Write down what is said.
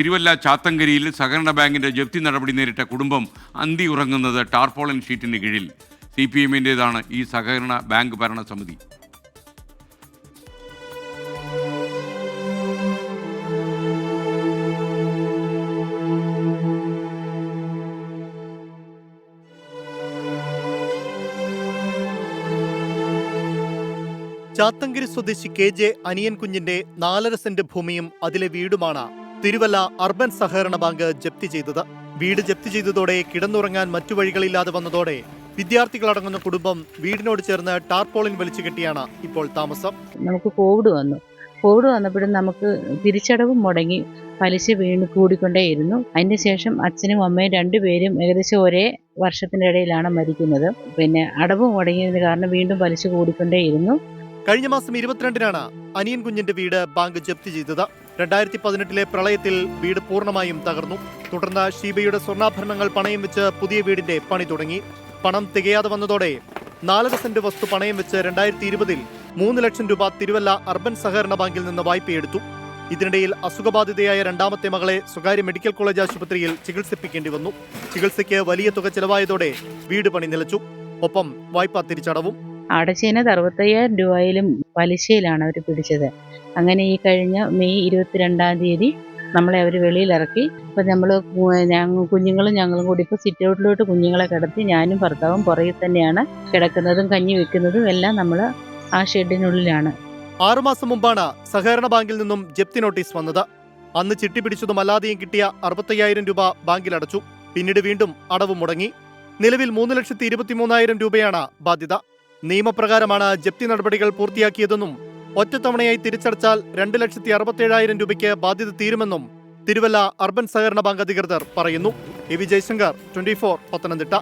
തിരുവല്ല ചാത്തങ്കരിയിൽ സഹകരണ ബാങ്കിന്റെ ജപ്തി നടപടി നേരിട്ട കുടുംബം അന്തി ഉറങ്ങുന്നത് ടാർപോളിൻ ഷീറ്റിന് കീഴിൽ. CPM-ന്റേതാണ് ഈ സഹകരണ ബാങ്ക് ഭരണസമിതി. ചാത്തങ്കരി സ്വദേശി KJ അനിയൻ കുഞ്ഞിന്റെ 4.5 സെന്റ് ഭൂമിയും അതിലെ വീടുമാണ് തിരുവല്ല അർബൻ സഹകരണ ബാങ്ക് ജപ്തി ചെയ്തത്. വീട് ജപ്തി ചെയ്തതോടെ കിടന്നുറങ്ങാൻ മറ്റു വഴികളില്ലാതെ വന്നതോടെ വിദ്യാർത്ഥികളടങ്ങുന്ന കുടുംബം വീടിനോട് ചേർന്ന് ടാർപോളിൻ വലിച്ചു കെട്ടിയാണ് ഇപ്പോൾ താമസം. നമുക്ക് കോവിഡ് വന്നപ്പോഴും നമുക്ക് തിരിച്ചടവും മുടങ്ങി, പലിശ വീണ് കൂടിക്കൊണ്ടേയിരുന്നു. അതിന് ശേഷം അച്ഛനും അമ്മയും രണ്ടുപേരും ഏകദേശം ഒരേ വർഷത്തിൻ്റെ ഇടയിലാണ് മരിക്കുന്നത്. പിന്നെ അടവ് മുടങ്ങിയതിന് കാരണം വീണ്ടും പലിശ കൂടിക്കൊണ്ടേയിരുന്നു. കഴിഞ്ഞ മാസം 22-നാണ് അനിയൻ കുഞ്ഞിന്റെ വീട് ബാങ്ക് ജപ്തി ചെയ്തത്. 2018-ലെ പ്രളയത്തിൽ വീട് പൂർണ്ണമായും തകർന്നു. തുടർന്ന് ഷീബയുടെ സ്വർണ്ണാഭരണങ്ങൾ പണയം വെച്ച് പുതിയ വീടിന്റെ പണി തുടങ്ങി. പണം തികയാതെ വന്നതോടെ 4.5 സെന്റ് വസ്തു പണയം വെച്ച് 2020-ൽ 3 ലക്ഷം രൂപ തിരുവല്ല അർബൻ സഹകരണ ബാങ്കിൽ നിന്ന് വായ്പയെടുത്തു. ഇതിനിടയിൽ അസുഖബാധിതയായ രണ്ടാമത്തെ മകളെ സ്വകാര്യ മെഡിക്കൽ കോളേജ് ആശുപത്രിയിൽ ചികിത്സിപ്പിക്കേണ്ടി വന്നു. ചികിത്സയ്ക്ക് വലിയ തുക ചെലവായതോടെ വീട് പണി നിലച്ചു. ഒപ്പം വായ്പാ തിരിച്ചടവും. അടച്ചതിനത് 65,000 രൂപയിലും പലിശയിലാണ് അവർ പിടിച്ചത്. അങ്ങനെ ഈ കഴിഞ്ഞ മെയ് 22-ാം തീയതി നമ്മളെ അവർ വെളിയിലിറക്കി. ഇപ്പം നമ്മൾ കുഞ്ഞുങ്ങളും ഞങ്ങളും കൂടി ഇപ്പോൾ സിറ്റ് ഔട്ടിലോട്ട് കുഞ്ഞുങ്ങളെ കിടത്തി ഞാനും ഭർത്താവും പുറകിൽ തന്നെയാണ് കിടക്കുന്നതും കഞ്ഞി വെക്കുന്നതും എല്ലാം നമ്മൾ ആ ഷെഡിനുള്ളിലാണ്. 6 മാസം മുമ്പാണ് സഹകരണ ബാങ്കിൽ നിന്നും ജപ്തി നോട്ടീസ് വന്നത്. അന്ന് ചിട്ടി പിടിച്ചതും അല്ലാതെയും കിട്ടിയ 65,000 രൂപ ബാങ്കിൽ അടച്ചു. പിന്നീട് വീണ്ടും അടവ് മുടങ്ങി. നിലവിൽ 3,23,000 രൂപയാണ് ബാധ്യത. നിയമപ്രകാരമാണ് ജപ്തി നടപടികൾ പൂർത്തിയാക്കിയതെന്നും ഒറ്റത്തവണയായി തിരിച്ചടച്ചാൽ 2,67,000 രൂപയ്ക്ക് ബാധ്യത തീരുമെന്നും തിരുവല്ല അർബൻ സഹകരണ ബാങ്ക് അധികൃതർ പറയുന്നു. AV ജയശങ്കർ, 24, പത്തനംതിട്ട.